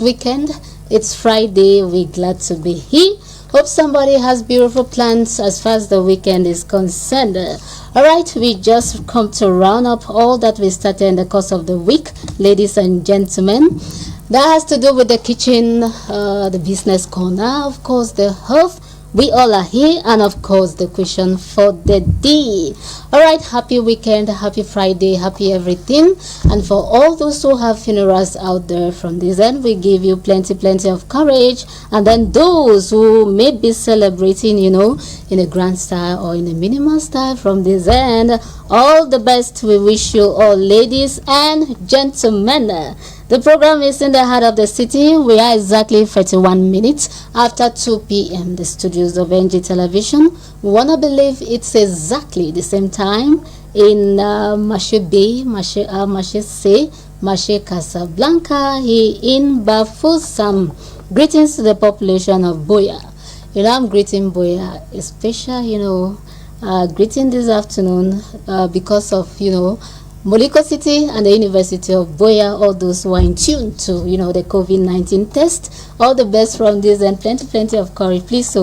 weekend. It's Friday. We're glad to be here. Hope somebody has beautiful plans as far as the weekend is concerned. Alright, we just come to round up all that we started in the course of the week, ladies and gentlemen. That has to do with the kitchen, the business corner, of course, the health. We all are here, and of course, the question for the day. Alright, happy weekend, happy Friday, happy everything. And for all those who have funerals out there from this end, we give you plenty of courage. And then those who may be celebrating, in a grand style or in a minimal style from this end, all the best. We wish you all, ladies and gentlemen. The program is in the heart of the city. We are exactly 31 minutes after 2 p.m. The studios of NG Television. We want to believe it's exactly the same time in Marche Bay, Marche C, Marche Casablanca, here in Bafoussam. Greetings to the population of Buea. I'm greeting Buea, a special, greeting this afternoon because of, Moliko City and the University of Buea, all those who are in tune to, the COVID-19 test. All the best from this and plenty of courage. Please,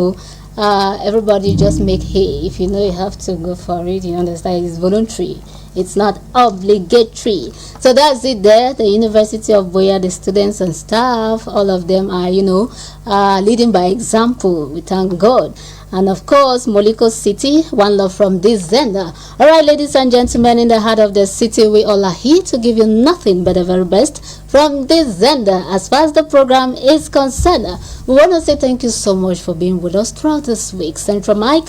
everybody just make hay. If you know you have to go for it, you understand, it's voluntary. It's not obligatory. So that's it there. The University of Buea, the students and staff, all of them are, leading by example. We thank God. And of course, Moliko City, one love from this Zenda. All right, ladies and gentlemen, in the heart of the city, we all are here to give you nothing but the very best from this Zenda. As far as the program is concerned, we want to say thank you so much for being with us throughout this week. Central Mike,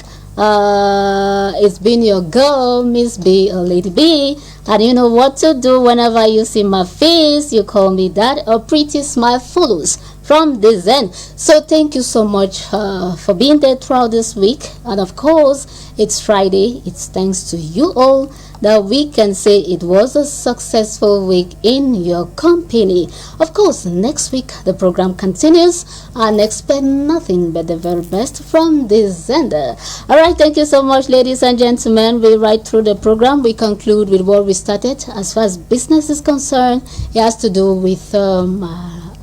it's been your girl, Miss B or Lady B. And you know what to do whenever you see my face. You call me that. A pretty smile follows from this end. So thank you so much for being there throughout this week. And of course, it's Friday. It's thanks to you all that we can say it was a successful week in your company. Of course, next week the program continues, and expect nothing but the very best from this sender. All right, thank you so much, ladies and gentlemen. We right through the program. We conclude with what we started. As far as business is concerned, it has to do with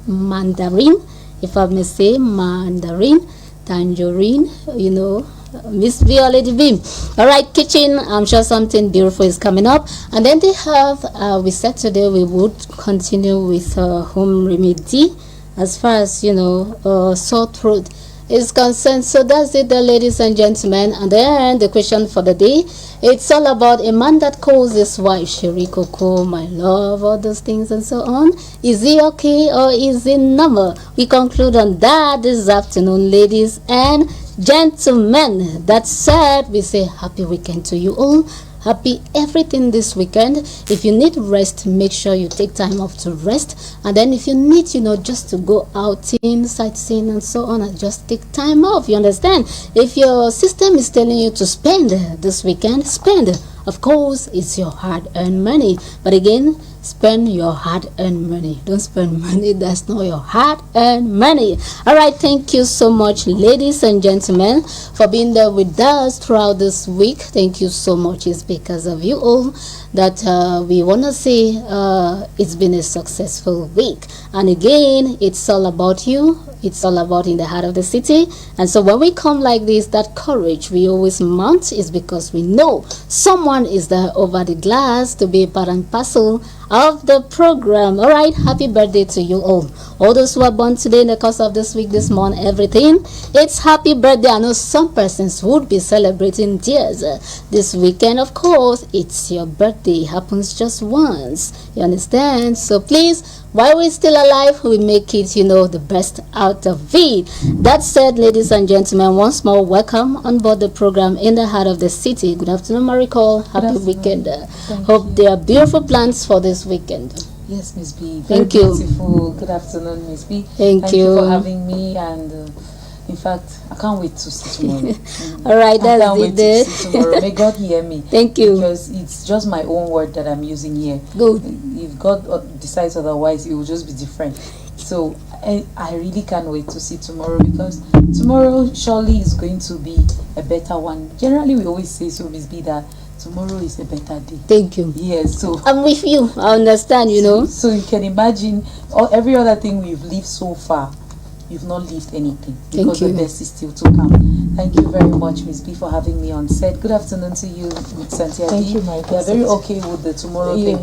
mandarin, if I may say, mandarin, tangerine, Miss Violet Beam. All right, kitchen. I'm sure something beautiful is coming up. And then they have, we said today we would continue with home remedy as far as, sore throat is concerned. So that's it there, ladies and gentlemen. And then the question for the day, it's all about a man that calls his wife Sherry Coco, my love, all those things and so on. Is he okay or is he normal? We conclude on that this afternoon, ladies and gentlemen. That said, we say happy weekend to you all. Happy everything this weekend. If you need rest, make sure you take time off to rest. And then if you need, just to go outing, sightseeing and so on, and just take time off. You understand? If your system is telling you to spend this weekend, spend. Of course, it's your hard-earned money. But again, spend your hard-earned money. Don't spend money that's not your hard-earned money. All right, thank you so much, ladies and gentlemen, for being there with us throughout this week. Thank you so much. It's because of you all that we want to say it's been a successful week. And again, it's all about you. It's all about in the heart of the city. And so when we come like this, that courage we always mount is because we know someone is there over the glass to be a part and parcel of the program. All right, happy birthday to you all. All those who are born today in the course of this week, this month, everything. It's happy birthday. I know some persons would be celebrating theirs this weekend. Of course, it's your birthday. It happens just once. You understand? So please, while we're still alive, we make it, the best out of it. That said, ladies and gentlemen, once more, welcome on board the program in the heart of the city. Good afternoon, Maricol. Happy weekend. Hope there are beautiful plans for this weekend. Yes, Miss B. Thank you. Beautiful. Good afternoon, Miss B. Thank you for having me. And in fact, I can't wait to see tomorrow. All right, that's I can't wait to see tomorrow. May God hear me. Thank you. Because it's just my own word that I'm using here. Good. If God decides otherwise, it will just be different. So I really can't wait to see tomorrow, because tomorrow surely is going to be a better one. Generally, we always say so, Miss B, that tomorrow is a better day. Thank you. Yes, so I'm with you. I understand, you know. so you can imagine every other thing we've lived so far, you've not lived anything because the best is still to come. Thank you very much, Miss B, for having me on set. Good afternoon to you, Santiago. Thank you, my You are very okay with the tomorrow thing.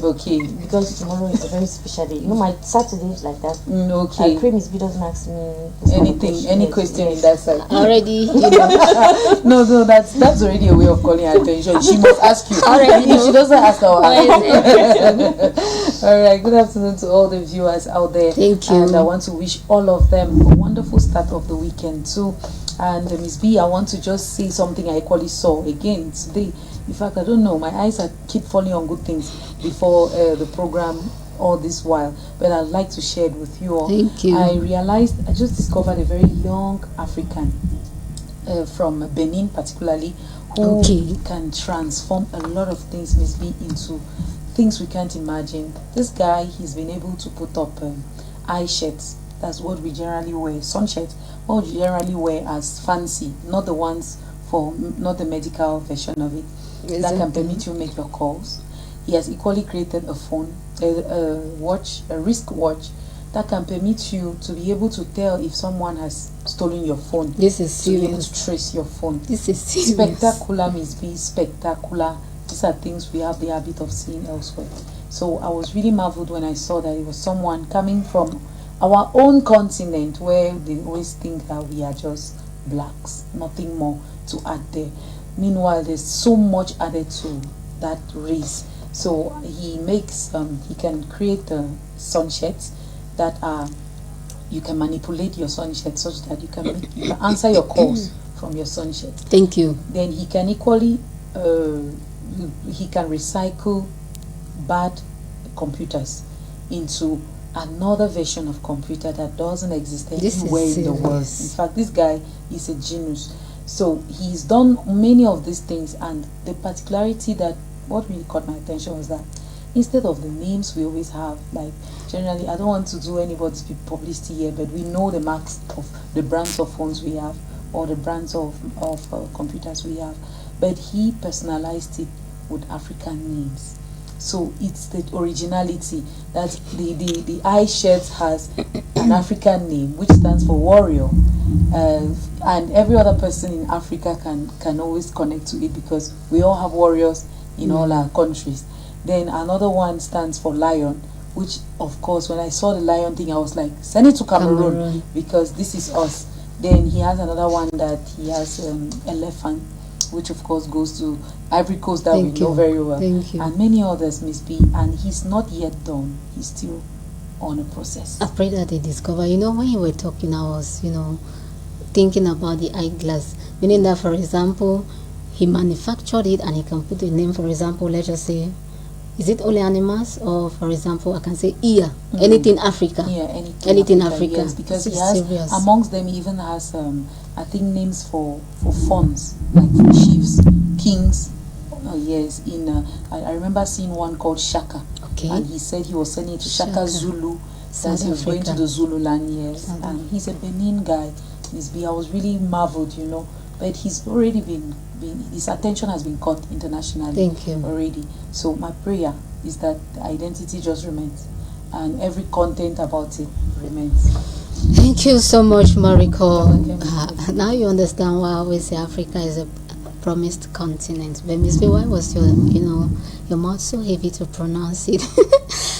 Okay. Because tomorrow is a very special day. You know, my Saturday is like that. Okay. I pray Miss B doesn't ask me Anything, any question in that side. Already, you know. No, that's already a way of calling her attention. She must ask you. Already, if she doesn't ask, I'll Why ask. All right. Good afternoon to all the viewers out there. Thank you. And I want to wish all of them a wonderful start of the weekend too. And Miss B, I want to just say something I equally saw again today. In fact, I don't know, my eyes are keep falling on good things before the program all this while, but I'd like to share it with you all. Thank you. I realized I just discovered a very young African from Benin particularly, who can transform a lot of things, Miss B, into things we can't imagine. This guy, he's been able to put up eye shirts. That's what we generally wear, sun shirts, what we generally wear as fancy, not the ones for, not the medical version of it. Exactly. That can permit you make your calls. He has equally created a phone, a watch, a wrist watch that can permit you to be able to tell if someone has stolen your phone. This is serious. To be able to trace your phone. This is serious. Spectacular, Miss B, spectacular. These are things we have the habit of seeing elsewhere. So I was really marveled when I saw that it was someone coming from our own continent, where they always think that we are just blacks, nothing more to add there. Meanwhile, there's so much added to that race. So he makes, he can create sun shirts that are, you can manipulate your sun shirt such that you can answer your calls from your sun shirt. Thank you. Then he can equally, he can recycle bad computers into another version of computer that doesn't exist anywhere in the world. In fact, this guy is a genius. So he's done many of these things, and the particularity that what really caught my attention was that instead of the names we always have, like generally, I don't want to do anybody's publicity here, but we know the marks of the brands of phones we have or the brands of computers we have, but he personalized it with African names. So it's the originality that the eye shirt has an African name which stands for warrior, and every other person in Africa can always connect to it because we all have warriors in all our countries. Then another one stands for lion, which of course when I saw the lion thing I was like, send it to Cameroon because this is us. Then he has another one that he has elephant, which of course goes to Ivory Coast that we know very well. And many others, Miss B, and he's not yet done. He's still on a process. I pray that they discover. You know, when you were talking, I was, you know, thinking about the eyeglass. Meaning that, for example, he manufactured it and he can put a name, for example, let's just say, is it only animals, or for example I can say ear, anything Africa. Yeah, anything Africa. Yes, because he has amongst them, he even has I think names for funds, like for chiefs, kings. Yes, in I remember seeing one called Shaka, and he said he was sending it to Shaka Zulu, that he was going to the Zulu land. Yes, and he's a Benin guy. I was really marveled, you know, but he's already been his attention has been caught internationally. Already. So my prayer is that the identity just remains and every content about it remains. Thank you so much, Mariko. Now you understand why I always say Africa is a promised continent. But Miss B, why was your mouth so heavy to pronounce it?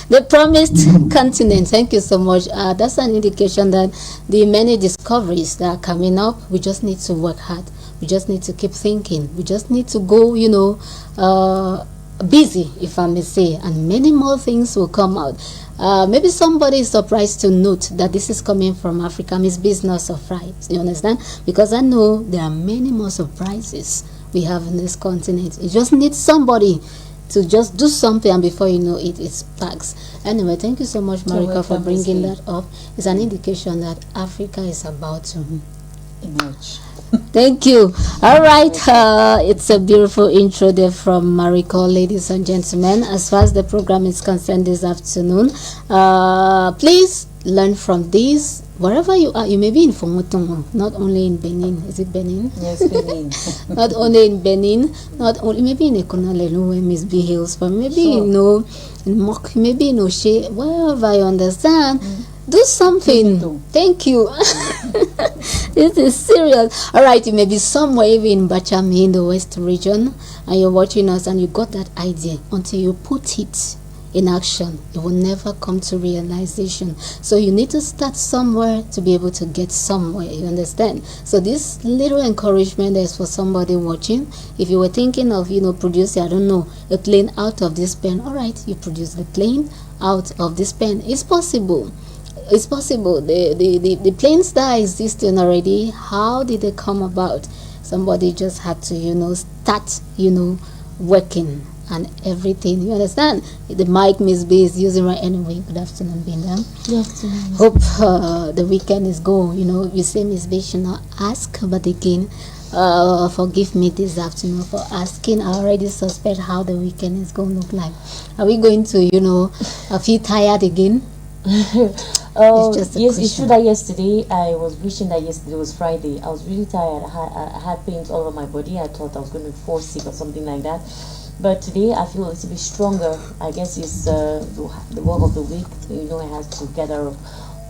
The promised continent. Thank you so much. That's an indication that the many discoveries that are coming up, we just need to work hard. We just need to keep thinking. We just need to go, busy, if I may say, and many more things will come out. Maybe somebody is surprised to note that this is coming from Africa. Miss B is not surprised. You understand? Because I know there are many more surprises we have in this continent. You just need somebody to just do something, and before you know it, it's packs. Anyway, thank you so much, Marika, for bringing that up. It's an indication that Africa is about to emerge. Thank you. All right, it's a beautiful intro there from Mariko, ladies and gentlemen. As far as the program is concerned this afternoon, please learn from this. Wherever you are, you may be in Fomotongo, not only in Benin. Is it Benin? Yes, Benin. Not only in Benin, not only maybe in Ekonalelu where Miss B hails from, maybe Sure. in Mok, maybe in Oshe, wherever you understand. Do something. Thank you. This is serious. All right, you may be somewhere even in Bachami in the West region, and you're watching us, and you got that idea. Until you put it in action, it will never come to realization. So you need to start somewhere to be able to get somewhere. You understand? So this little encouragement is for somebody watching. If you were thinking of producing, I don't know, a plane out of this pen, all right, you produce the plane out of this pen. It's possible. It's possible. The planes that are existing already, how did they come about? Somebody just had to start working and everything. You understand? The mic Miss B is using right anyway. Good afternoon, Binda. Good afternoon. Hope the weekend is going. You say Miss B should not ask, but again, forgive me this afternoon for asking. I already suspect how the weekend is going to look like. Are we going to feel tired again? Oh, It's just a yes, it's question. true that yesterday I was wishing that yesterday was Friday. I was really tired. I had pains all over my body. I thought I was going to fall sick or something like that. But today I feel a little bit stronger. I guess it's the work of the week. I had to gather up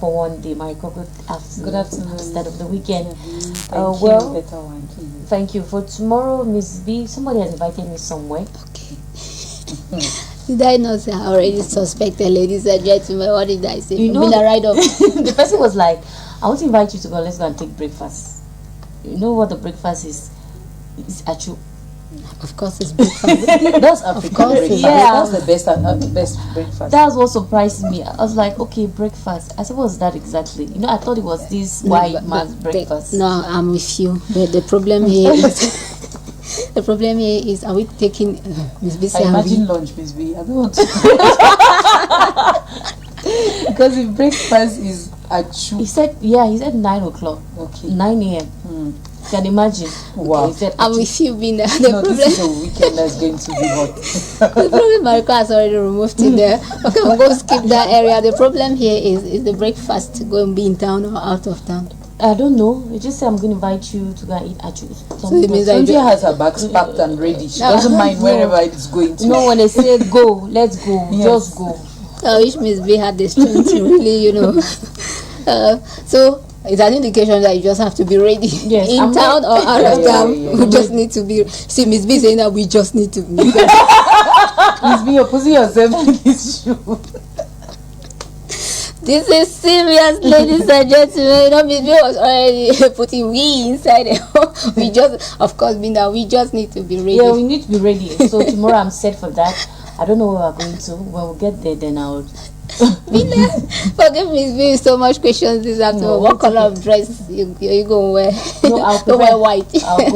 for one day. Michael, good afternoon. Good afternoon. Instead of the weekend. Thank you. Well, Better one. thank you. For tomorrow, Miss B, somebody has invited me somewhere. Okay. Did I not say I already suspected, ladies and gentlemen? What did I say? You know, Been a ride up. the person was like, I want to invite you to go. Let's go and take breakfast. You know what the breakfast is? It's achu. Of course, it's breakfast. That's African course, breakfast. yeah. That's the best breakfast. That's what surprised me. I was like, okay, breakfast. I said, what's that exactly? I thought it was this white man's breakfast. No, I'm with you. But the problem here is the problem here is, are we taking Miss B? I imagine lunch, Miss B. I don't want to. Because if breakfast is He achu. said 9 o'clock. Okay. 9 a.m. You can imagine. Wow. He said, I'm with you, Bina. The No, problem, this is a weekend that's going to be hot. the problem, Mariko has already removed it there. Okay, we'll go skip that area. The problem here is the breakfast going to be in town or out of town? I don't know. You just said I'm going to invite you to go and eat achu. So it means that Cynthia has her bags packed and ready. She doesn't mind wherever it's going to. when they say go, let's go. Yes. Just go. I wish Miss B had the strength to really, so it's an indication that you just have to be ready. Yes, in I'm town or out of Yeah, town. yeah. We just need to be. See, Miss B saying that we just need to be. Miss B, you're putting yourself in this shoe. This is serious, ladies and gentlemen. Miss B was already putting we inside it. We just, of course, being that we just need to be ready. Yeah, we need to be ready. So tomorrow I'm set for that. I don't know where we're going to. When we get there, then I'll. Forgive Miss B so much questions this afternoon. No, What color of dress you going to wear? No, I'll Don't wear prefer white, I'll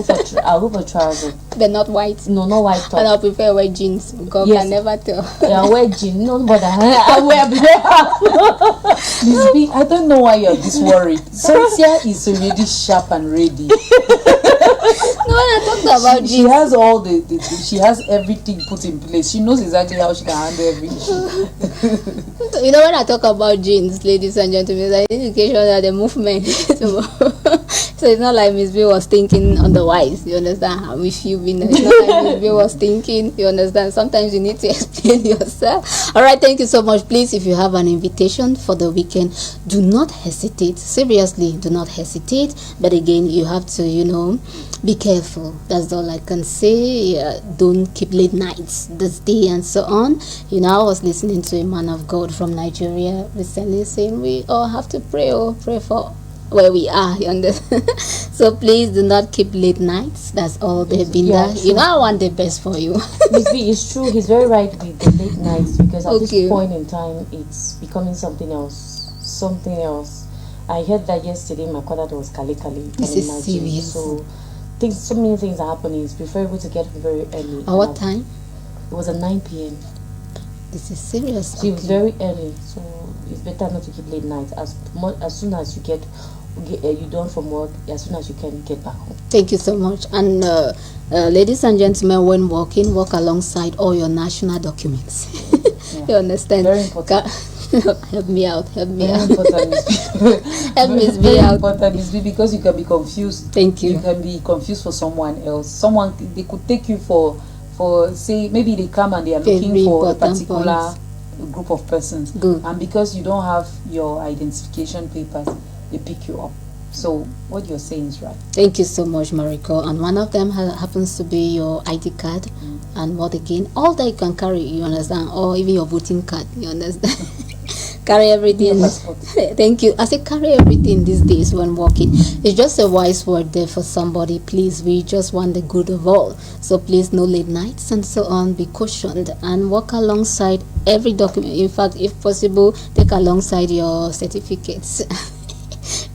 go for trousers. but not white. No, not white And top. I'll prefer wear jeans because Yes. I can never tell. Yeah, I wear jeans. No, but I wear black. Miss B, I don't know why you're this worried. Cynthia is already sharp and ready. No, when I talked about She jeans, has all the she has everything put in place. She knows exactly how she can handle every issue. when I talk about jeans, ladies and gentlemen, it's an indication that the movement. So it's not like Miss B was thinking otherwise. You understand? I'm with you, Bina. It's not like Miss B was thinking. You understand? Sometimes you need to explain yourself. All right, thank you so much. Please, if you have an invitation for the weekend, do not hesitate. Seriously, do not hesitate. But again, you have to, be careful. That's all I can say. Don't keep late nights this day and so on. I was listening to a man of God from Nigeria recently saying we all have to pray for where we are. You understand? So please do not keep late nights. That's all they've been Yeah, there. I want the best for you. Miss B, it's true. He's very right with the late nights because at Okay. this point in time, it's becoming something else. Something else. I heard that yesterday. My father was Kali. This is serious. So so many things are happening. It's preferable to get home very early. At what time? It was at 9 p.m. This is serious. So it was very early. So it's better not to keep late nights. As soon as you get you done from work, as soon as you can get back home. Thank you so much. And ladies and gentlemen, when walking, walk alongside all your national documents. You understand? Very important. Help me out. Help me Very out. important, Miss B. Help Miss B Very out. important, Miss B, because you can be confused. Thank you. You can be confused for someone else. Someone, they could take you for say maybe they come and they are looking Very for a important particular points. group of persons. Good. And because you don't have your identification papers, they pick you up. So what you're saying is right. Thank you so much, Mariko. And one of them happens to be your ID card. And what again? All that you can carry, you understand? Or even your voting card, you understand? Carry everything. Your passport. Thank you. I say carry everything these days when walking. It's just a wise word there for somebody. Please, we just want the good of all. So please, no late nights and so on. Be cautioned and walk alongside every document. In fact, if possible, take alongside your certificates.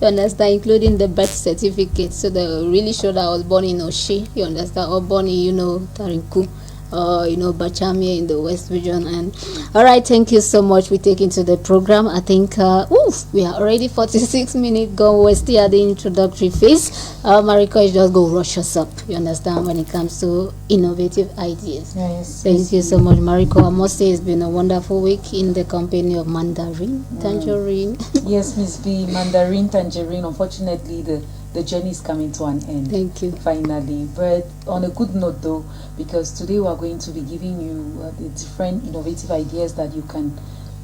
You understand, including the birth certificate, so they really show that I was born in Oshi, you understand, or born in, Tarinku, or Bachamia in the West region. And all right, thank you so much. We take into the program. I think we are already 46 minutes gone. We're still at the introductory phase. Mariko is just go rush us up, you understand, when it comes to innovative ideas. Yes. Thank you so much, Mariko. I must say it's been a wonderful week in the company of Mandarin, Tangerine. Yes, Miss B, Mandarin, Tangerine. Unfortunately, the journey is coming to an end. Thank you. Finally. But on a good note though, because today we are going to be giving you the different innovative ideas that you can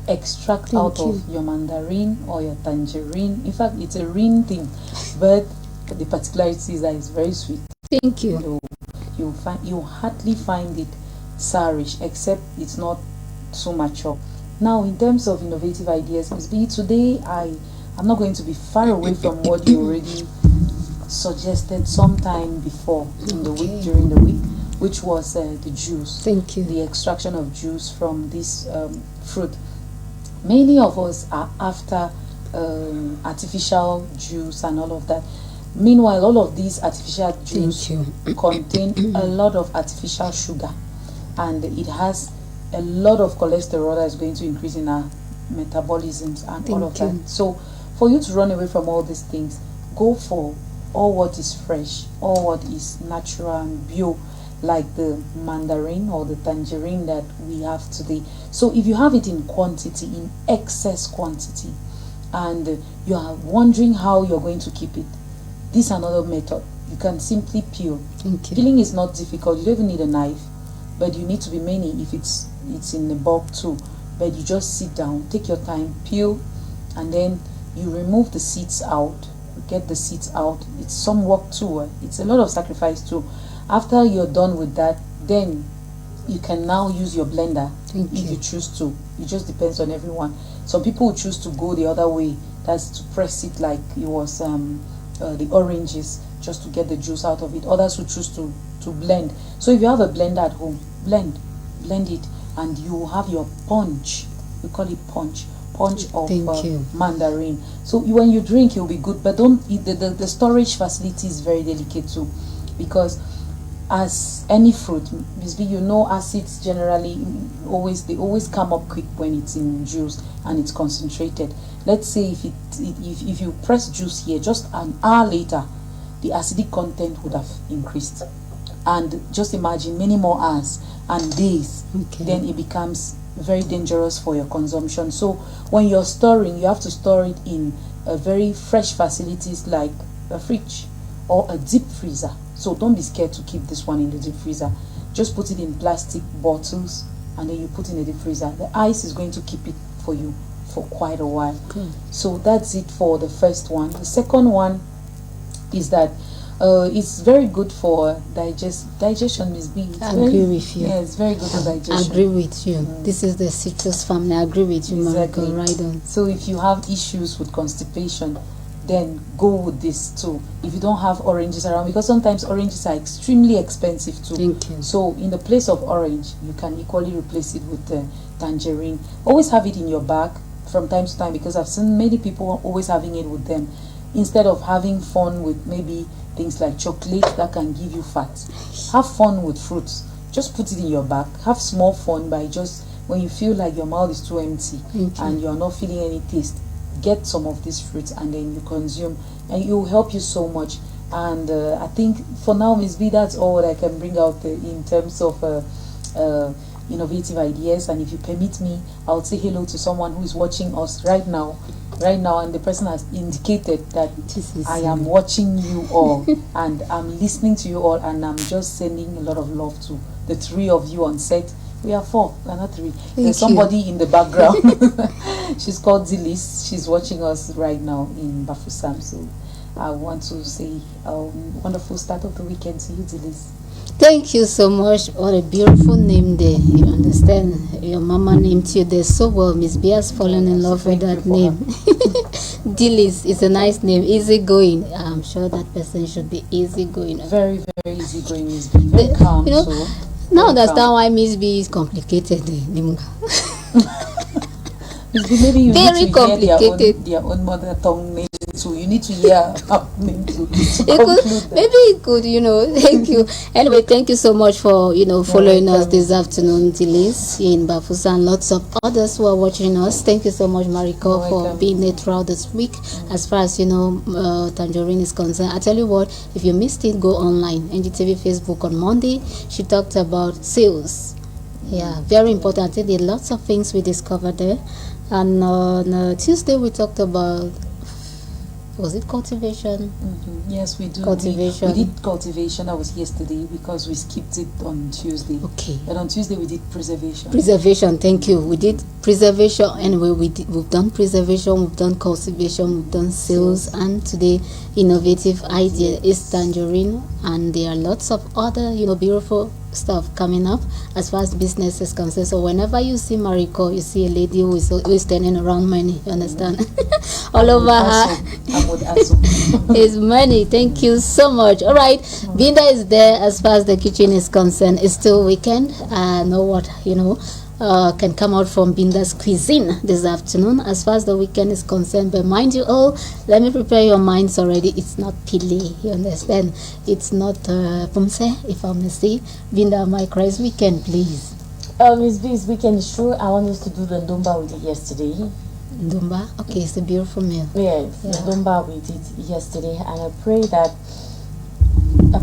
extract out of your mandarin or your tangerine. In fact, it's a ring thing, but the particularity is that it's very sweet. Thank you. You hardly find it sourish, except it's not so mature. Now, in terms of innovative ideas, Ms. B, today I'm not going to be far away from what you already suggested sometime before in the week, during the week, which was the juice. Thank you. The extraction of juice from this fruit. Many of us are after artificial juice and all of that. Meanwhile, all of these artificial juice contain a lot of artificial sugar, and it has a lot of cholesterol that is going to increase in our metabolisms and all of that. So for you to run away from all these things, go for all what is fresh, all what is natural and bio, like the mandarin or the tangerine that we have today. So if you have it in quantity, in excess quantity, and you are wondering how you're going to keep it, this is another method. You can simply peel. Peeling is not difficult. You don't even need a knife, but you need to be many if it's in the bulk too. But you just sit down, take your time, peel, and then you remove the seeds out. Get the seeds out. It's some work too. It's a lot of sacrifice too. After you're done with that, then you can now use your blender if you choose to. It just depends on everyone. Some people will choose to go the other way. That's to press it like it was the oranges, just to get the juice out of it. Others will choose to blend. So if you have a blender at home, blend it, and you have your punch. We call it punch of mandarin. So when you drink, you'll be good, but don't eat the storage facility is very delicate too, because as any fruit, Ms. B, acids generally always come up quick when it's in juice and it's concentrated. Let's say if you press juice here, just an hour later, the acidic content would have increased, and just imagine many more hours and days, then it becomes very dangerous for your consumption. So when you're storing, you have to store it in a very fresh facilities like a fridge or a deep freezer. So don't be scared to keep this one in the deep freezer. Just put it in plastic bottles and then you put in the deep freezer. The ice is going to keep it for you for quite a while. So that's it for the first one. The second one is that it's very good for digestion, Miss B. I agree with you. Yeah, it's very good for digestion. I agree with you. This is the citrus family. I agree with you, Exactly. Mariko. Right on. So if you have issues with constipation, then go with this too. If you don't have oranges around, because sometimes oranges are extremely expensive too. Thank you. So in the place of orange, you can equally replace it with tangerine. Always have it in your bag from time to time, because I've seen many people always having it with them, instead of having fun with maybe things like chocolate that can give you fat. Have fun with fruits. Just put it in your bag. Have small fun by just when you feel like your mouth is too empty and you're not feeling any taste, get some of these fruits and then you consume, and it will help you so much. And I think for now, Ms. B, that's all that I can bring out in terms of innovative ideas. And if you permit me, I'll say hello to someone who is watching us right now, and the person has indicated that I am watching you all and I'm listening to you all, and I'm just sending a lot of love to the three of you on set. We are four, we're not three. There's somebody in the background. She's called Dilis. She's watching us right now in Bafoussam. So I want to say wonderful start of the weekend to you, Dilis. Thank you so much. What a beautiful name there. You understand? Your mama named you there so well. Miss B has fallen in love with that name. Dilis is a nice name. Easygoing. I'm sure that person should be easygoing. Very, very easygoing, Miss B. Very calm. You know, now understand why Miss B is complicated. Maybe you very need to complicated. Hear their own mother tongue name too. You need to hear name too. Maybe it could, Thank you. Anyway, thank you so much for following us this afternoon, Dilis, here in Bafoussam, and lots of others who are watching us. Thank you so much, Mariko, for being there throughout this week. As far as Tangerine is concerned, I tell you what, if you missed it, go online. NGTV Facebook on Monday, she talked about sales. Yeah, very important. I think there are lots of things we discovered there. And on Tuesday, we talked about, was it cultivation? Yes, we do. Cultivation. We did cultivation. That was yesterday because we skipped it on Tuesday. Okay. And on Tuesday, we did preservation. Preservation, thank you. We did preservation. Anyway, we've done preservation, we've done cultivation, we've done sales, and today, innovative idea is Tangerine. And there are lots of other, beautiful stuff coming up as far as business is concerned. So whenever you see Mariko, you see a lady who is turning around money, you understand? All over her is money. Thank you so much. All right, Binda is there as far as the kitchen is concerned. It's still weekend. Know what can come out from Binda's cuisine this afternoon as far as the weekend is concerned. But mind you all, let me prepare your minds already. It's not pili, you understand? It's not pumse, if I may say. Binda, my Christ weekend, please. Miss B's weekend is true. I want us to do the ndomba we did yesterday. Ndomba? Okay, it's a beautiful meal. Yes, the ndomba we did yesterday, and I pray that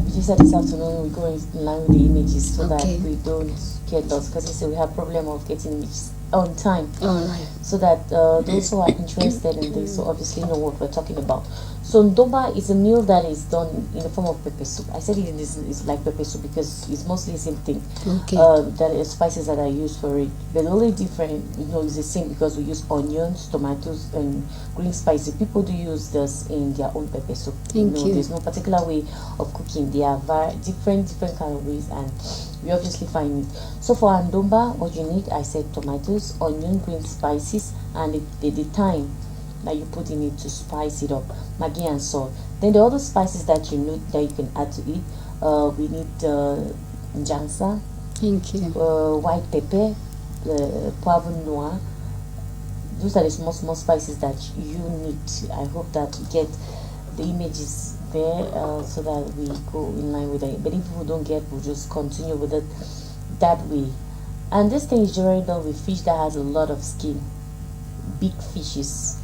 this afternoon we go in line with the images so that we don't get lost, because you see we have problem of getting images on time. All right. So that those who are interested in this so obviously know what we're talking about. So ndomba is a meal that is done in the form of pepper soup. I said it is like pepper soup because it's mostly the same thing. Okay. That is spices that are used for it. But the only different, is the same because we use onions, tomatoes, and green spices. People do use this in their own pepper soup. Thank you. There's no particular way of cooking. There are different kind of ways, and we obviously find it. So for ndomba, what you need, I said tomatoes, onion, green spices, and the thyme that you put in it to spice it up, maggi and salt. Then the other spices that you know that you can add to it, we need njangsa, thank you, white pepper, poivre noir. Those are the small spices that you need. I hope that you get the images there so that we go in line with it. But if we don't get, we'll just continue with it that way. And this thing is generally done with fish that has a lot of skin, big fishes.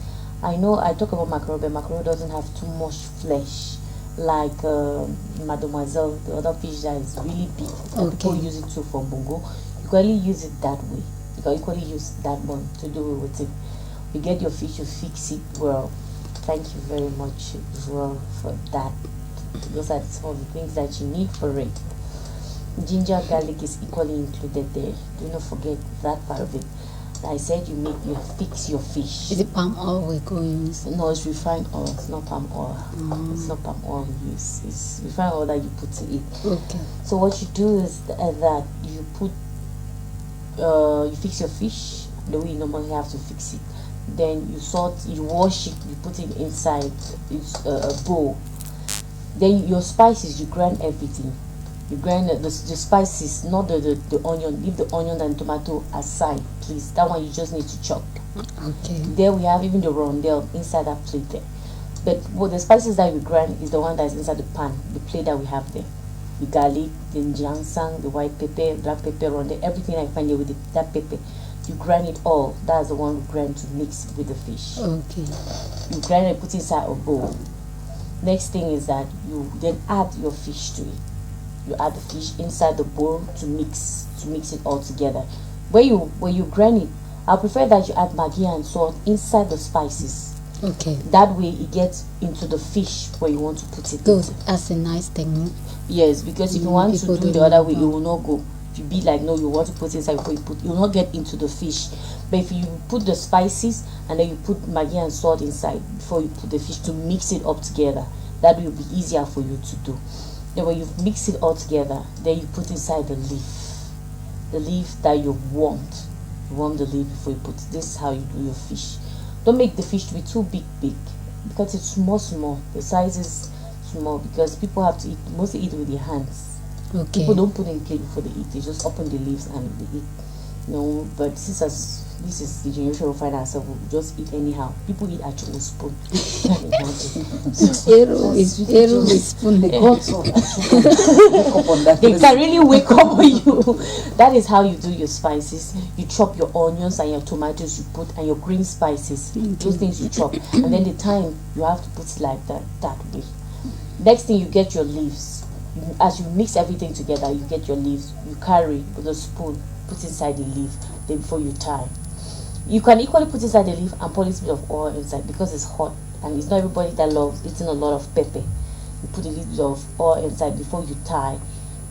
I know I talk about mackerel, but mackerel doesn't have too much flesh like Mademoiselle, the other fish that is really big. Okay. People use it too for bongo. You can only use it that way. You can equally use that one to do with it. You get your fish, you fix it well. Thank you very much as well for that. Those are some of the things that you need for it. Ginger, garlic is equally included there. Do not forget that part of it. I said you fix your fish. Is it palm oil we're going to use? No, it's refined oil. It's not palm oil. It's not palm oil you use. It's refined oil that you put to it. Okay. So what you do is that you put, you fix your fish the way you normally have to fix it. Then you salt, you wash it, you put it inside a bowl. Then your spices, you grind everything. You grind the spices, not the onion. Leave the onion and tomato aside, please. That one you just need to chop. Okay. There we have even the rondelle inside that plate there. But what the spices that we grind is the one that is inside the pan, the plate that we have there. The garlic, the ginseng, the white pepper, black pepper, rondelle, everything I find there with that pepper. You grind it all. That's the one we grind to mix with the fish. Okay. You grind it, put it inside a bowl. Next thing is that you then add your fish to it. you add the fish inside the bowl to mix it all together. When you grind it, I prefer that you add Maggi and salt inside the spices. Okay. That way it gets into the fish where you want to put it. Good. That's a nice technique. Yes, because if you want to do it the other way, it will not go. If you be like, no, you want to put it inside before you will not get into the fish. But if you put the spices and then you put Maggi and salt inside before you put the fish to mix it up together, that will be easier for you to do. Then when you've mixed it all together, then you put inside the leaf that you want. You want the leaf before you put. This is how you do your fish. Don't make the fish to be too big because it's small. The size is small because people have to mostly eat with their hands. Okay. People don't put in plate before they eat. They just open the leaves and they eat. No, but this is the generation we find ourselves. We just eat anyhow. People eat at your spoon. Arrow with spoon. The gods of wake up on that. They can really wake up on you. That is how you do your spices. You chop your onions and your tomatoes you put, and your green spices. Those things you chop, and then the thyme you have to put it like that way. Next thing, you get your leaves. As you mix everything together, you get your leaves. You carry with a spoon, put inside the leaf. Then before you tie, you can equally put inside the leaf and pour a little bit of oil inside because it's hot and it's not everybody that loves eating a lot of pepper. You put a little bit of oil inside before you tie.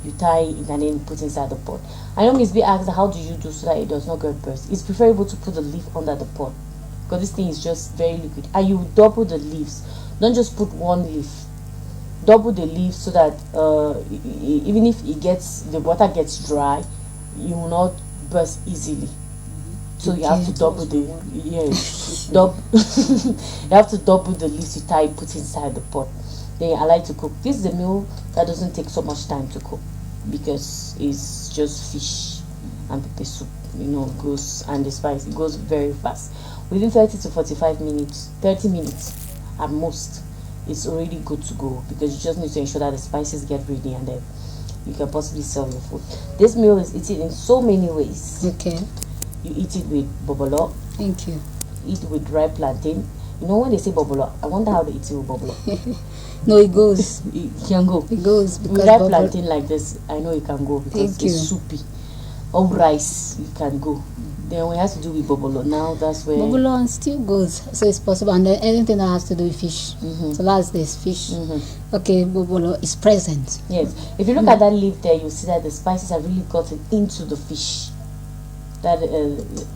You tie it and then put inside the pot. I know Miss B asked, how do you do so that it does not get burst? It's preferable to put the leaf under the pot because this thing is just very liquid. And you double the leaves. Don't just put one leaf. Double the leaves so that even if the water gets dry, you will not burst easily. So you have to double the you have to double the leaves you tie, put inside the pot. Then I like to cook. This is a meal that doesn't take so much time to cook because it's just fish and pepper soup. Goes, and the spice, it goes very fast. Within 30 to 45 minutes, 30 minutes at most, it's already good to go because you just need to ensure that the spices get ready and then you can possibly serve your food. This meal is eaten in so many ways. Okay. You eat it with bobolo. Thank you. Eat it with dry plantain. When they say bobolo, I wonder how they eat it with bobolo. No, it goes. It can go. It goes because with dry plantain like this, I know it can go because Thank it's soupy. Or rice, it can go. Then we have to do with bobolo. Now that's where bobolo and stew goes, so it's possible. And then anything that has to do with fish. So that's this fish. Okay, bobolo is present. Yes. If you look at that leaf there, you see that the spices have really gotten into the fish. That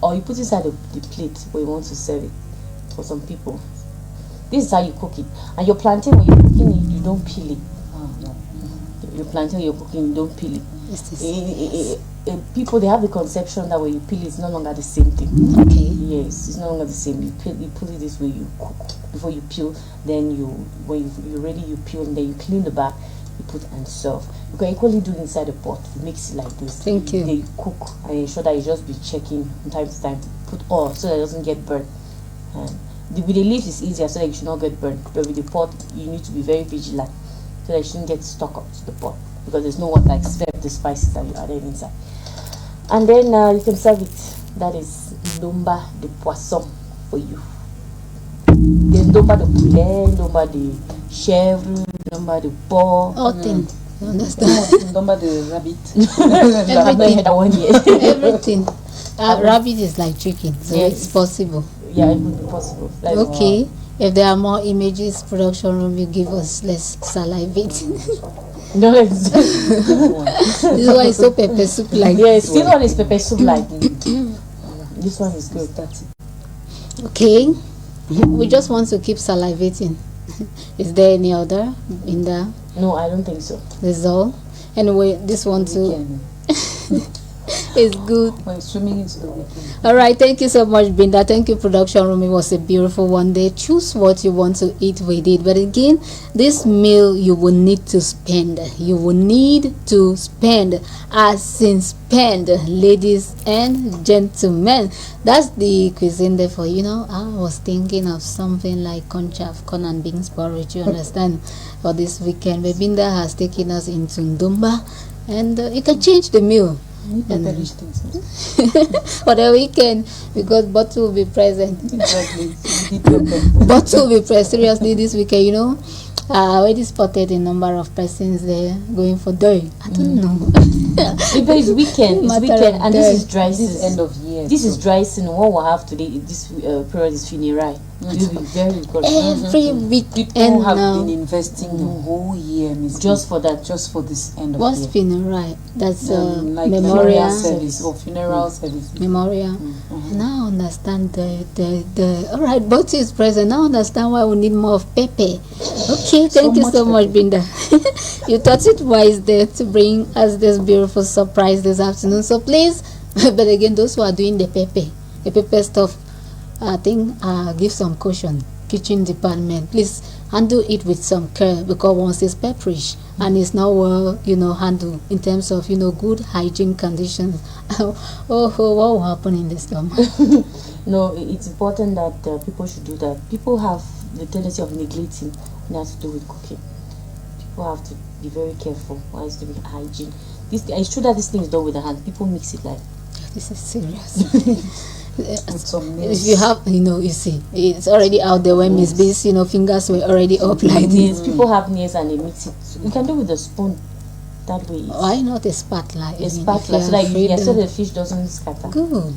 or you put it inside the plate where you want to serve it. For some people, this is how you cook it. And your plantain, when you're cooking it, you don't peel it. Your plantain, you're cooking, you don't peel it. People, they have the conception that when you peel it, it's no longer the same thing. Okay. Yes, it's no longer the same. You put it this way. You cook before you peel. Then when you're ready, you peel and then you clean the back. You put and serve. You can equally do it inside the pot. You mix it like this. Thank you. Then you cook and ensure that you just be checking from time to time. Put oil so that it doesn't get burnt. And with the leaf is easier so that you should not get burnt. But with the pot, you need to be very vigilant so that you shouldn't get stuck up to the pot because there's no one to accept the spices that you added inside. And then you can serve it. That is ndomba de poisson for you. There's ndomba de poulet, ndomba de chèvre, ndomba de porc. All things. You understand? Ndomba de rabbit. Everything. Everything. Rabbit is like chicken, so Yes. it's possible. Yeah, it would be possible. Okay. If there are more images, production room, you give us less salivate. No, it's This is why it's so pepper soup like. yes, this one is pepper soup like. This one is good. Okay. We just want to keep salivating. Is there any other in there? No, I don't think so. This is all. Anyway, this one too Weekend. is good. We're swimming into the weekend. All right, thank you so much, Binda. Thank you, production room. It was a beautiful one day. Choose what you want to eat with it. But again, this meal you will need to spend. You will need to spend, as in spend, ladies and gentlemen. That's the cuisine there for I was thinking of something like conchaf, corn and beans porridge. You understand? For this weekend, but Binda has taken us into Ndumba, and you can change the meal. Pepperish things. For the weekend, because bottle will be present. Exactly. Bottle will be present. Seriously, this weekend, I already spotted a number of persons there going for day. I don't know. Because it's weekend. It's Matter weekend, of and day. this is dry This season. end of year. This is dry season. What we'll have today, this period is funeral. It will be very good. Every weekend People have now. been investing the whole year, Miss Just B, for that. just for this end of What's year. funeral? That's Like memorial funeral service. service or funeral service. Memorial. Now I understand the all right, both is present. Now I understand why we need more of Pepe. Okay, thank you much so much, Pepe. Binda. You thought it wise there to bring us this beautiful surprise this afternoon. So please, but again, those who are doing the Pepe stuff, I think give some caution. Kitchen department, please handle it with some care, because once it's pepperish and it's not well, handled in terms of good hygiene conditions, what will happen in the stomach? No, it's important that people should do that. People have the tendency of neglecting when it has to do with cooking. People have to be very careful when it's to do with hygiene. It's true that this thing is done with the hand. People mix it like. This is serious. With some If you have, you see, it's already out there when Miss B's, fingers were already up like Yes, this. people have nails and they mix it. So you can do with a spoon. That way. Why not a spatula? A spatula, so that so the fish doesn't scatter. Good.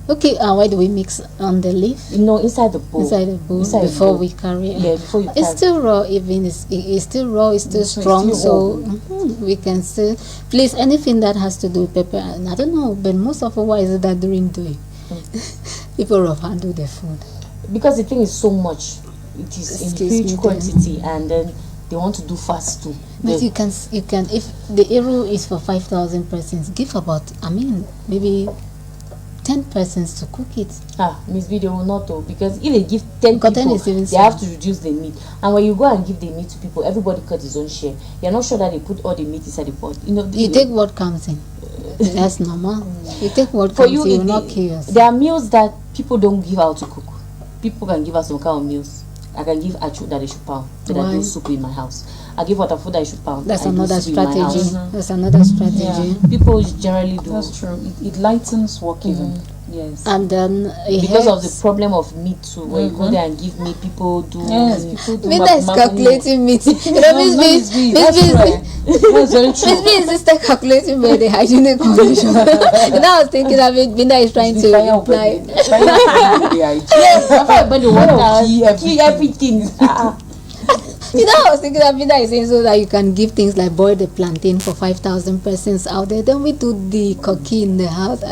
Okay, and why do we mix on the leaf? Inside the bowl. Inside the bowl Inside the before bowl. we carry it. Yeah, before you It's carry. still raw, even it's still raw, it's still So it's strong, still so we can still please anything that has to do with pepper. And I don't know, but most of all, why is it that during doing people rough handle the food? Because the thing is so much. It is in Excuse me, huge then. quantity, and then they want to do fast too. But The- you can if the arrow is for 5,000 persons, give about maybe 10 persons to cook it. Miss B, they will not though, because if they give 10 Because then people, it's even they have to reduce the meat. And when you go and give the meat to people, everybody cut his own share. You're not sure that they put all the meat inside the pot. You take what comes in. That's normal. You take what for comes you, in, you're it- not curious. there are meals that people don't give out to cook. People can give us some kind of meals. I can give achu that they should pound, so that I Why? do soup in my house. I give water food that I should pound. That's I do another soup in my strategy. house. That's another strategy. People generally do. That's true. It lightens work even. Yes. And then Because of the problem of meat too, when you go there and give meat, people do. Yes, people do Minda is calculating meat. No, Miss B, that's right. That's very true. Miss B insisted calculating by the hygienic condition. And I was thinking that Minda is trying to imply. But the water, Key key everything. I was thinking that Minda is saying so that you can give things like boil the plantain for 5,000 persons out there. Then we do the cookie in the house.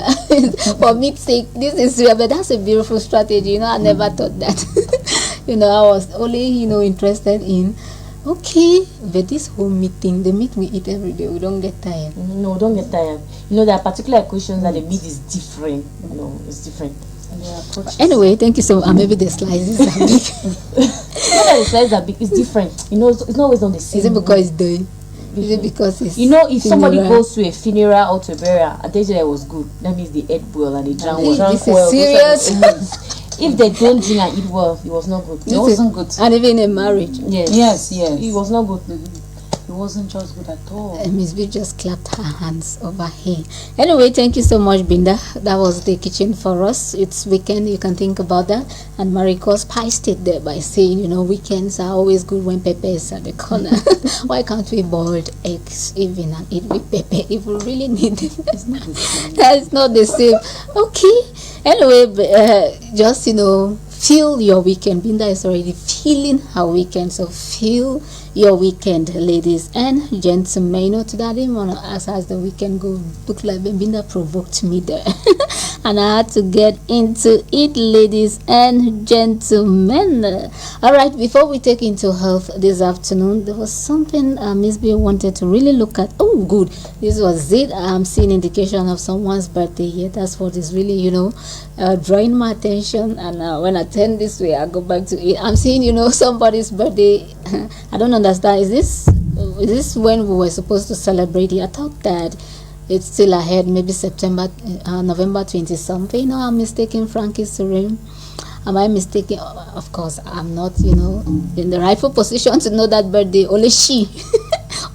For meat's sake, this is real, but that's a beautiful strategy. I never thought that. I was only, interested in. Okay, but this whole meat thing, the meat we eat every day, we don't get tired. No, don't get tired. There are particular occasions that the meat is different. It's different. Anyway, thank you so much. Maybe the slices are big. Not that the slices are big, it's different. It's not always on the same. Is it because it's day? Is it because it's if somebody funeral? goes to a funeral or to a burial and tells you that it was good, that means they ate well and they drank Hey, well. this is serious. If they don't drink and eat well, it was not good. It wasn't good. And even in marriage. Yes. It was not good. It wasn't just good at all. Miss B just clapped her hands over here. Anyway, thank you so much, Binda. That was the kitchen for us. It's weekend, you can think about that. And Mariko spiced it there by saying, weekends are always good when pepper is at the corner. Why can't we boil eggs even and eat with pepper if we really need it? It's not the same. That's not the same. Okay. Anyway, just feel your weekend. Binda is already feeling her weekend, so feel your weekend, ladies and gentlemen. Today I didn't want to ask how the weekend go. Look like Binda provoked me there. And I had to get into it, ladies and gentlemen. All right, before we take into health this afternoon, there was something Miss B wanted to really look at. Oh, good. This was it. I'm seeing indication of someone's birthday here. That's what is really, drawing my attention. And when I turn this way, I go back to it. I'm seeing, somebody's birthday. I don't understand. Is this when we were supposed to celebrate it? I thought that it's still ahead, maybe November 20 something. No, I'm mistaken, Frankie Serene. Am I mistaken? Of course, I'm not, in the rightful position to know that birthday. Only she.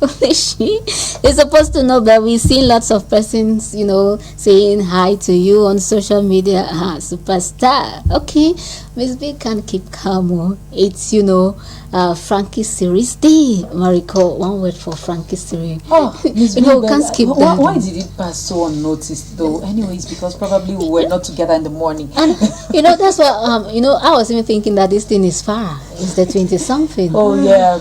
Only she is supposed to know, but we've seen lots of persons, saying hi to you on social media. Superstar. Okay, Miss B can't keep calm. It's, Frankie series day. Mariko, one word for Frankie series. Oh, Miss you know, B, can't skip that. Why did it pass so unnoticed though? Anyways, because probably we were not together in the morning. And you know, that's what you know, I was even thinking that this thing is far. It's the 20 something. Oh yeah,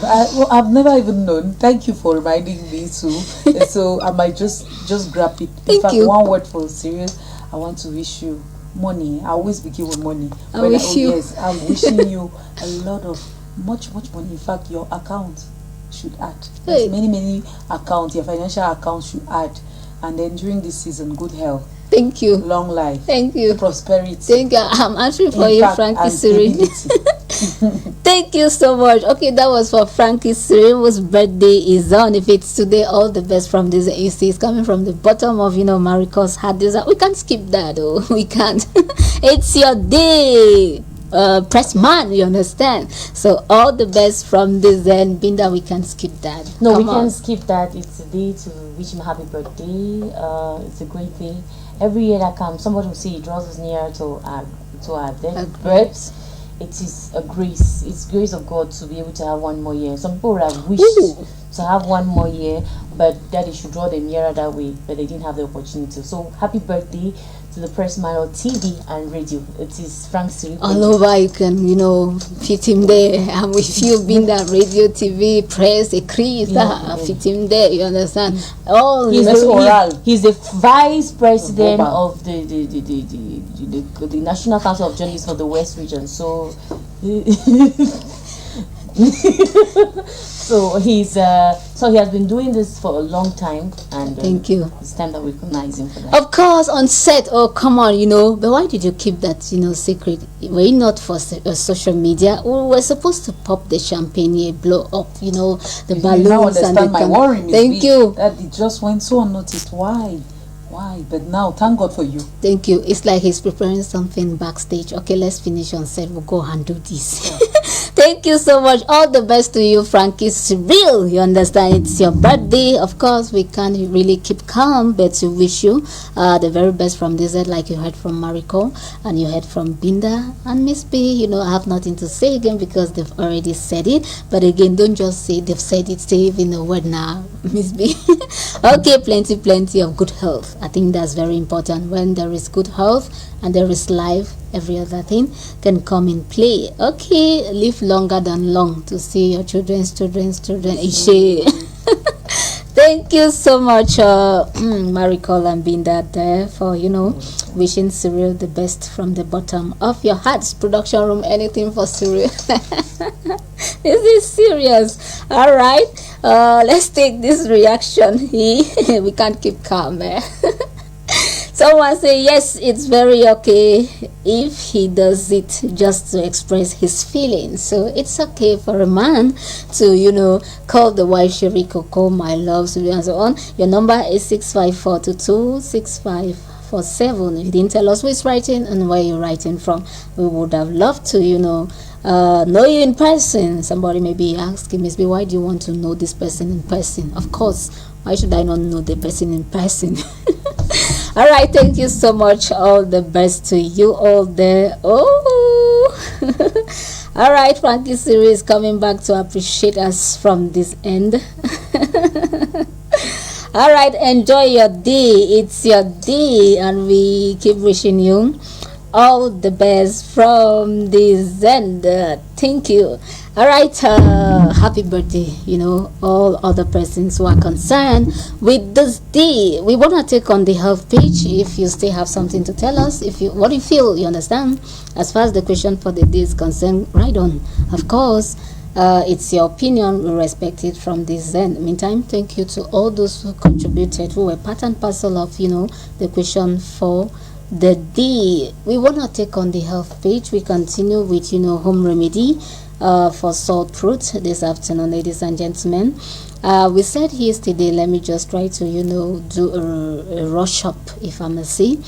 I've never even known. Thank you for reminding me too. So I might just grab it. In fact, you. one word for serious. I want to wish you money. I always begin with money. Yes, I'm wishing you a lot of much money. In fact, your account should add. There's many accounts. Your financial account should add. And then during this season, good health. Thank you. Long life. Thank you. Prosperity. Thank you. I'm answering for you, Frankie Siri. Thank you so much. Okay, that was for Frankie Siri, whose birthday is on. If it's today, all the best from this. You see, it's coming from the bottom of, you know, Mariko's heart. We can't skip that, oh. We can't. It's your day. Press man, you understand? So all the best from this end. Binda, we can skip that. No, we can't skip that. It's a day to wish him a happy birthday. It's a great day. Every year that comes, somebody will say it draws us near to our birth. It is a grace. It's grace of God to be able to have one more year. Some people would have wished to have one more year, but Daddy should draw them nearer that way, but they didn't have the opportunity. So happy birthday to the Press Man on TV and radio. It is Frank Siri. All over, you can, you know, fit him there. And with you being that radio, TV, press, a crease, fit him there. You understand? He's the vice president of the National Council of Journalists for the West Region. So. So he has been doing this for a long time, and thank you. It's time that we recognize him for that. Of course, on set. Oh, come on, you know. But why did you keep that, you know, secret? Were you not for social media? We were supposed to pop the champagne, blow up, you know, the balloons. Now understand my worry, Ms. Thank you. That it just went so unnoticed. Why? But now, thank God for you. Thank you. It's like he's preparing something backstage. Okay, let's finish on set. We'll go and do this. Yeah. Thank you so much. All the best to you, Frankie. It's real. You understand? It's your birthday. Of course, we can't really keep calm, but to wish you the very best from this end, like you heard from Mariko and you heard from Binda and Miss B. You know, I have nothing to say again because they've already said it. But again, don't just say they've said it. Say even a word now, Miss B. Okay, plenty of good health. I think that's very important. When there is good health and there is life, every other thing can come in play. Okay, live longer than long to see your children's children. Thank you so much, Mariko and Binda there for, you know, wishing Cyril the best from the bottom of your hearts. Production room, anything for Cyril. This is serious. All right, let's take this reaction. We can't keep calm. Someone say yes, it's very okay if he does it just to express his feelings. So it's okay for a man to, you know, call the wife Sherry Coco, my love, and so on. Your number is 654226547. You didn't tell us who is writing and where you're writing from. We would have loved to, you know you in person. Somebody may be asking, Miss B, why do you want to know this person in person? Of course, why should I not know the person in person? All right, thank you so much. All the best to you all there. Oh, all right, Frankie Siri is coming back to appreciate us from this end. All right, enjoy your day. It's your day, and we keep wishing you all the best from this end. Thank you. All right, happy birthday, you know, all other persons who are concerned with this day. We want to take on the health page. If you still have something to tell us, what you feel, you understand, as far as the question for the day is concerned, right on. Of course, it's your opinion. We respect it from this end. Meantime, thank you to all those who contributed, who were part and parcel of, you know, the question for the day. We want to take on the health page. We continue with, you know, home remedy for sore throat this afternoon, ladies and gentlemen. We said yesterday, let me just try to, you know, do a rush up, if I may say,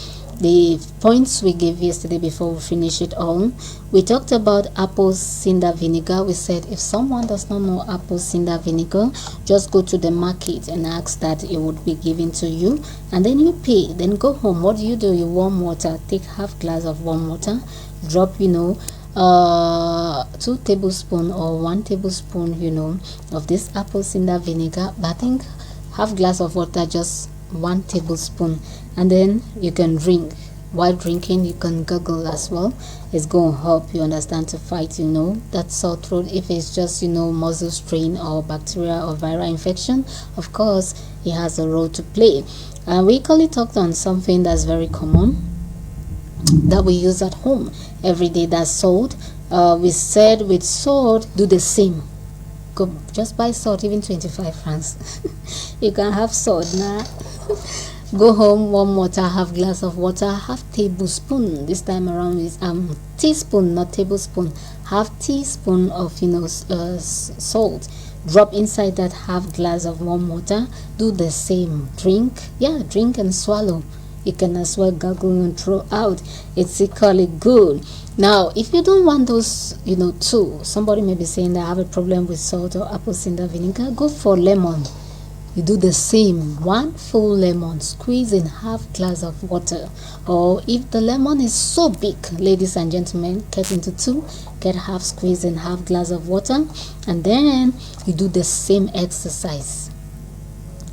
the points we gave yesterday before we finish it all. We talked about apple cider vinegar. We said if someone does not know apple cider vinegar, just go to the market and ask that it would be given to you, and then you pay, then go home. What do? You warm water, take half glass of warm water, drop, you know, 2 tablespoon or 1 tablespoon, you know, of this apple cider vinegar, but I think half glass of water, just 1 tablespoon, and then you can drink. While drinking, you can gargle as well. It's going to help you understand to fight, you know, that sore throat. If it's just, you know, muscle strain or bacteria or viral infection, of course it has a role to play. We equally talked on something that's very common that we use at home every day, that's salt. We said with salt, do the same. Go just buy salt, even 25 francs. You can have salt now. Go home, warm water, half glass of water, half tablespoon. This time around is teaspoon, not tablespoon. Half teaspoon of, you know, salt. Drop inside that half glass of warm water. Do the same. Drink, yeah, drink and swallow. You can as well gargle and throw out. It's equally good. Now, if you don't want those, you know, two, somebody may be saying that I have a problem with salt or apple cider vinegar, go for lemon. You do the same. 1 full lemon, squeeze in half glass of water. Or if the lemon is so big, ladies and gentlemen, cut into 2, get half, squeeze in half glass of water, and then you do the same exercise.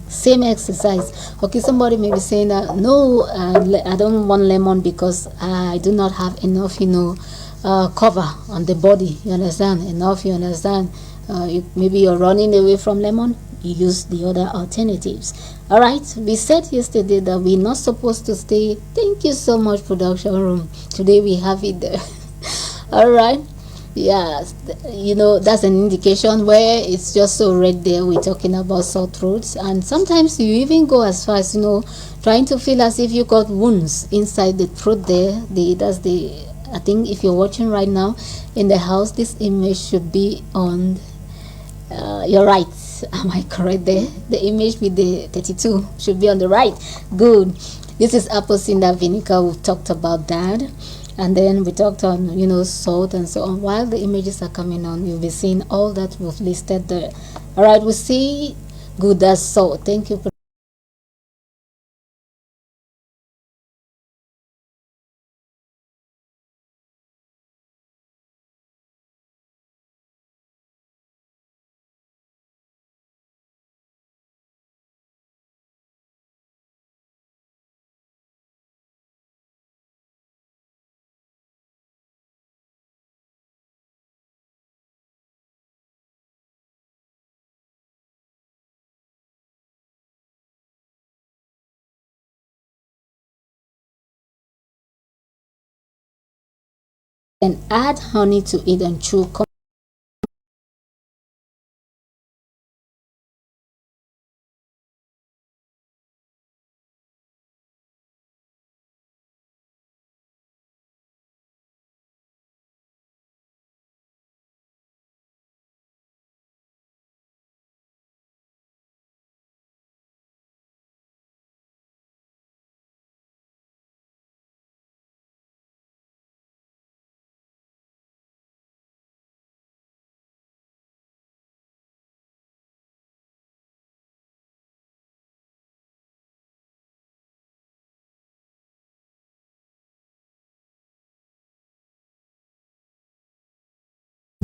Same exercise. Okay, somebody may be saying that no, I don't want lemon because I do not have enough, you know, cover on the body. You understand? Enough, you understand? Maybe you're running away from lemon. You use the other alternatives. All right, we said yesterday that we're not supposed to stay. Thank you so much, production room. Today we have it there. All right, yeah, you know, that's an indication where it's just so red there. We're talking about sore throats, and sometimes you even go as far as, you know, trying to feel as if you got wounds inside the throat there. I think if you're watching right now in the house, this image should be on your right. Am I correct there? The image with the 32 should be on the right. Good. This is apple cider vinegar. We've talked about that, and then we talked on, you know, salt and so on. While the images are coming on, you'll be seeing all that we've listed there. All right, we'll see. Good, that's salt. Thank you. And add honey to it and chew.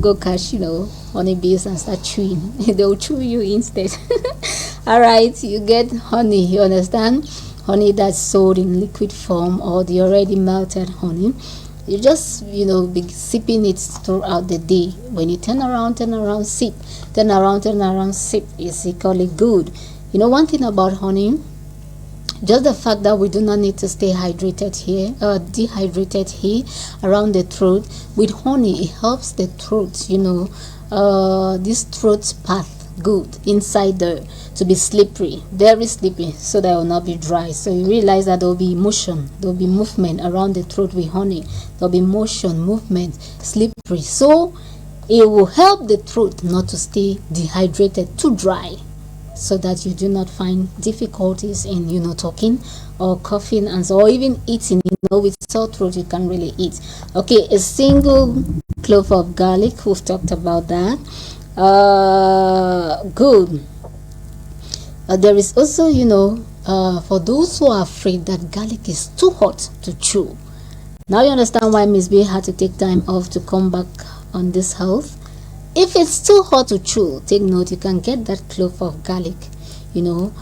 Go catch, you know, honeybees and start chewing. They'll chew you instead. All right, you get honey, you understand? Honey that's sold in liquid form or the already melted honey. You just, you know, be sipping it throughout the day. When you turn around, sip. Turn around, sip. It's equally good. You know, one thing about honey, just the fact that we do not need to stay hydrated here, dehydrated here around the throat. With honey, it helps the throat, you know, this throat path good inside there to be slippery, very slippery, so that it will not be dry. So you realize that there will be motion, there will be movement around the throat with honey. There will be motion, movement, slippery. So it will help the throat not to stay dehydrated, too dry, so that you do not find difficulties in, you know, talking or coughing and so, or even eating. You know, with sore throat you can really eat. Okay, a single clove of garlic, we've talked about that. Good. There is also, you know, for those who are afraid that garlic is too hot to chew, Now you understand why Miss B had to take time off to come back on this health. If it's too hot to chew, take note, you can get that clove of garlic, you know,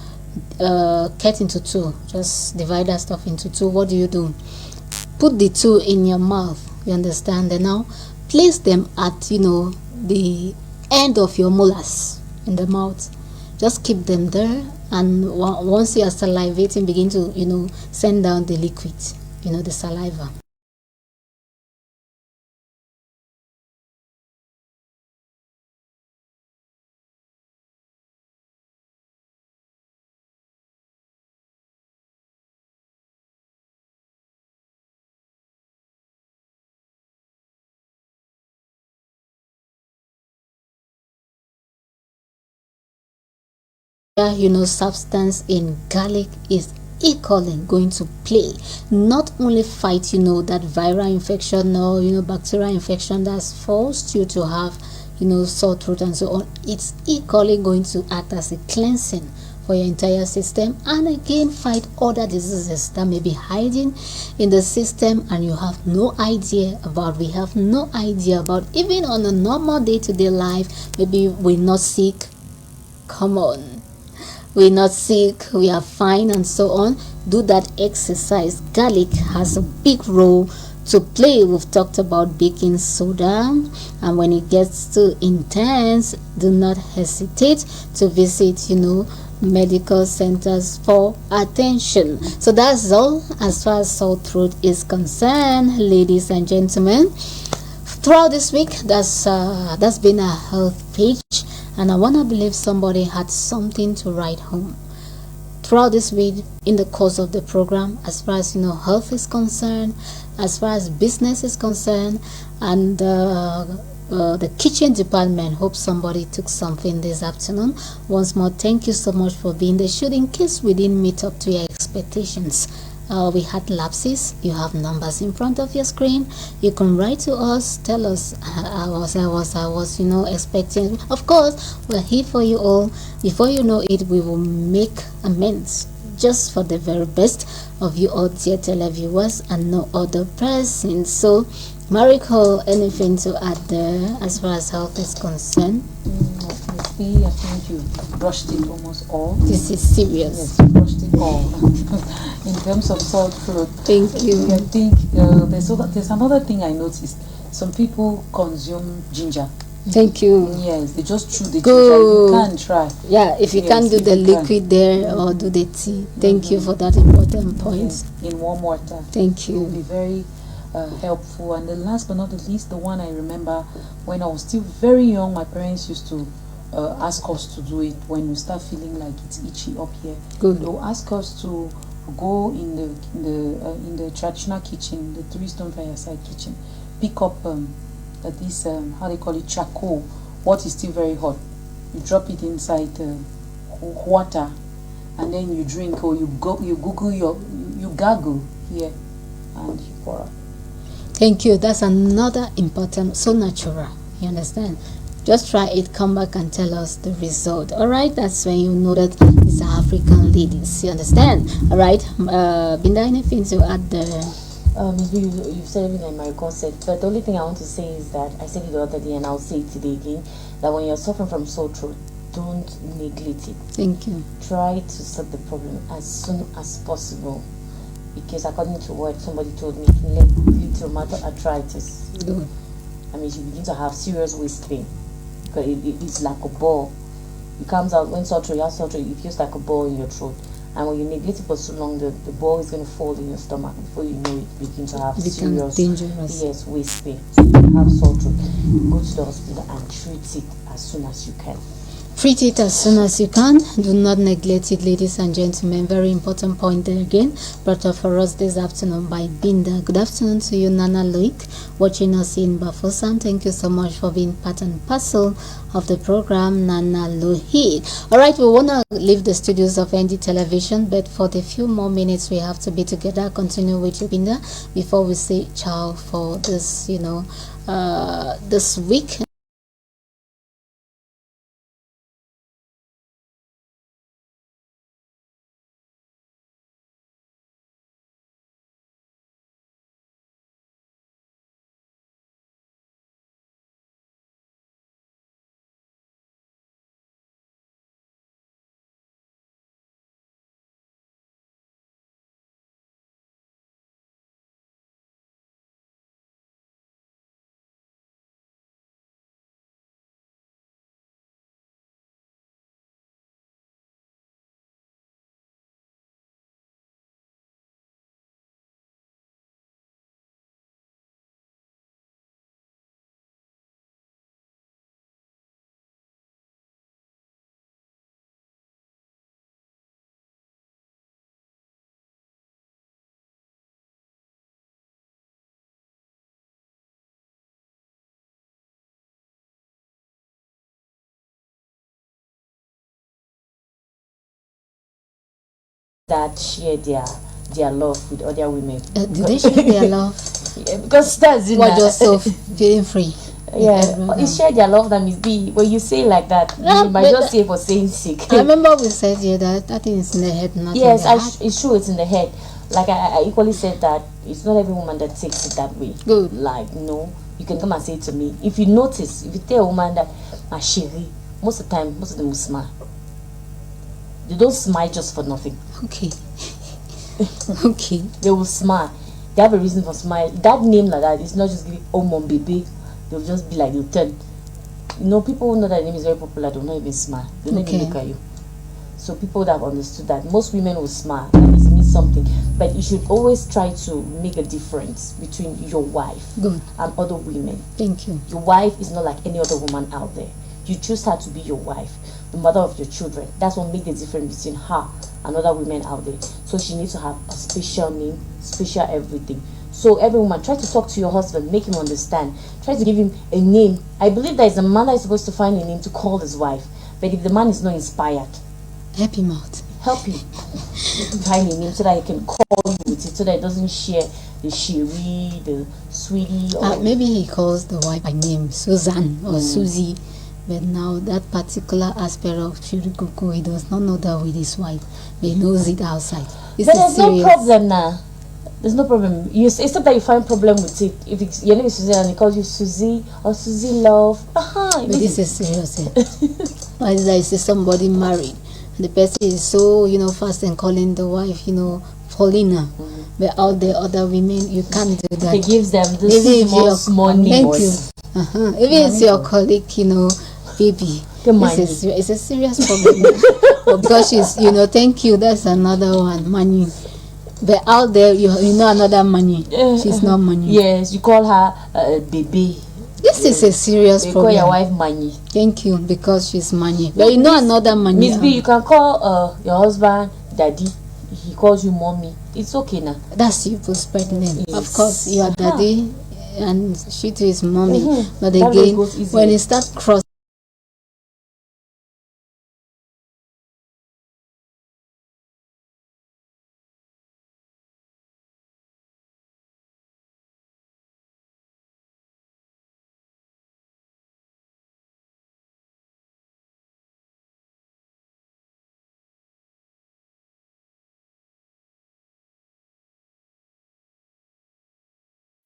cut into two. Just divide that stuff into two. What do? Put the two in your mouth, you understand? And now place them at, the end of your molars in the mouth. Just keep them there, and once you are salivating, begin to, send down the liquid, the saliva. Substance in garlic is equally going to play, not only fight that viral infection or bacterial infection that's forced you to have sore throat and so on. It's equally going to act as a cleansing for your entire system, and again fight other diseases that may be hiding in the system and you have no idea about. We have no idea about, even on a normal day-to-day life. Maybe we're not sick, come on, we're not sick, we are fine and so on. Do that exercise. Garlic has a big role to play. We've talked about baking soda, and when it gets too intense, do not hesitate to visit medical centers for attention. So that's all as far as sore throat is concerned, ladies and gentlemen. Throughout this week, that's been a health page, and I want to believe somebody had something to write home throughout this week in the course of the program, as far as health is concerned, as far as business is concerned, and the kitchen department. Hope somebody took something this afternoon. Once more, thank you so much for being there. Should in case we didn't meet up to your expectations, we had lapses. You have numbers in front of your screen. You can write to us, tell us I was expecting. Of course, we're here for you all. Before you know it, we will make amends just for the very best of you all, dear televiewers, and no other person. So Mariko, anything to add there as far as health is concerned? I think you brushed it almost all. This is serious. Yes, you brushed it all. In terms of sore throat, thank you. I think there's another thing I noticed. Some people consume ginger. Thank you. Yes, they just chew the ginger. You can try. Yeah, if you can't do the liquid there or do the tea. Thank you for that important point. In warm water. Thank you. It will be very helpful. And the last but not the least, the one I remember when I was still very young, my parents used to ask us to do it when we start feeling like it's itchy up here. Good. They'll ask us to go in the traditional kitchen, the three-stone fireside kitchen, pick up this how they call it, charcoal. What is still very hot, you drop it inside water, and then you drink, or you gargle here, and you pour out. Thank you. That's another important, so natural. You understand? Just try it, come back and tell us the result. All right, that's when you know that it's African ladies. You understand? All right, Binda, anything to add there? You've said everything my concept, but the only thing I want to say is that I said it the other day and I'll say it today again, that when you're suffering from sore throat, don't neglect it. Thank you. Try to solve the problem as soon as possible, because according to what somebody told me, it can lead to rheumatoid arthritis. Good. I mean, you begin to have serious waist pain, because it's like a ball. It comes out when sore throat, you have sore throat, it feels like a ball in your throat. And when you neglect it for so long, the ball is going to fall in your stomach. Before you know it, you begin to have serious, dangerous. Yes, waist pain. So if you have sore throat, go to the hospital and treat it as soon as you can. Treat it as soon as you can. Do not neglect it, ladies and gentlemen. Very important point there again, brought up for us this afternoon by Binda. Good afternoon to you, Nana Loic, watching us in Bafosan. Thank you so much for being part and parcel of the program, Nana Loic. All right, we want to leave the studios of ND Television, but for the few more minutes we have to be together, continue with you, Binda, before we say ciao for this, this week. that share their love with other women. Do they share their love? Yeah, because that's We're just so feeling free. Yeah, you share their love. That means be when you say like that, Yeah, you might just say for saying sick. I remember we said that thing is in the head, not Yes, in the heart. it's true. It's in the head. Like I equally said that it's not every woman that takes it that way. Good. Like no, you can come and say it to me. If you notice, if you tell a woman that my chérie, most of the time, most of them will smile. They don't smile just for nothing. Okay. Okay. They will smile. They have a reason for smile. That name like that is not just giving oh mom baby. They'll just be like they'll turn. You know, people who know that name is very popular, they'll not even smile. They'll not even look at you. So people that have understood that most women will smile and it means something. But you should always try to make a difference between your wife Good. and other women. Thank you. Your wife is not like any other woman out there. You choose her to be your wife, the mother of your children. That's what makes the difference between her and other women out there. So she needs to have a special name, special everything. So every woman, try to talk to your husband, make him understand. Try to give him a name. I believe there is a man that is supposed to find a name to call his wife. But if the man is not inspired, help him out. Help him find a name so that he can call you with it, so that it doesn't share the chérie, the sweetie. Or Maybe he calls the wife by name Susan or Susie. But now that particular aspect of Chirikuku, he does not know that with his wife. He knows it outside. But there's no problem now. There's no problem. Except that you find problem with it. If it's, your name is Susie and he calls you Susie or Susie Love. But this is serious. Why is that? You see somebody married. The person is so, fast in calling the wife, Paulina. But all the other women, you can't do that. He gives them this small name. Thank you. Even it's your colleague, baby. It's a serious problem. Because she's, thank you, that's another one, money. But out there, you know another money. She's not money. Yes, you call her baby. This is a serious problem. Call your wife money. Thank you, because she's money. But you know another money. Miss B, you can call your husband daddy. He calls you mommy. It's okay now. That's you spread name. Yes. Of course, you are daddy, and she too is mommy. But that again, when it starts crossing.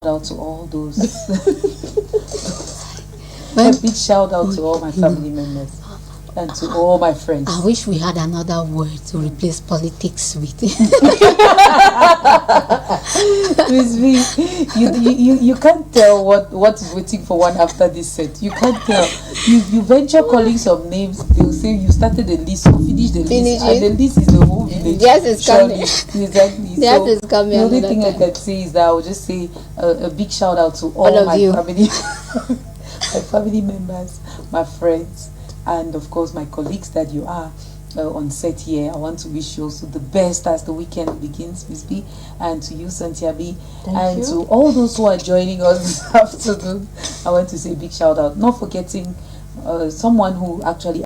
Out to all those. A big shout out to all my family members and to all my friends. I wish we had another word to replace politics with. Miss V, you can't tell what is waiting for one after this set. You can't tell. You venture calling some names. They'll say you started the list, you finished the list, and the list is the whole village. Yes, it's coming. Exactly. Yes, it's coming. The only thing I can say is that I will just say a big shout out to all my family, my family members, my friends, and of course my colleagues that you are on set here. I want to wish you also the best as the weekend begins, Miss B, and to you, Cynthia B, and to all those who are joining us this afternoon. I want to say a big shout out, not forgetting someone who actually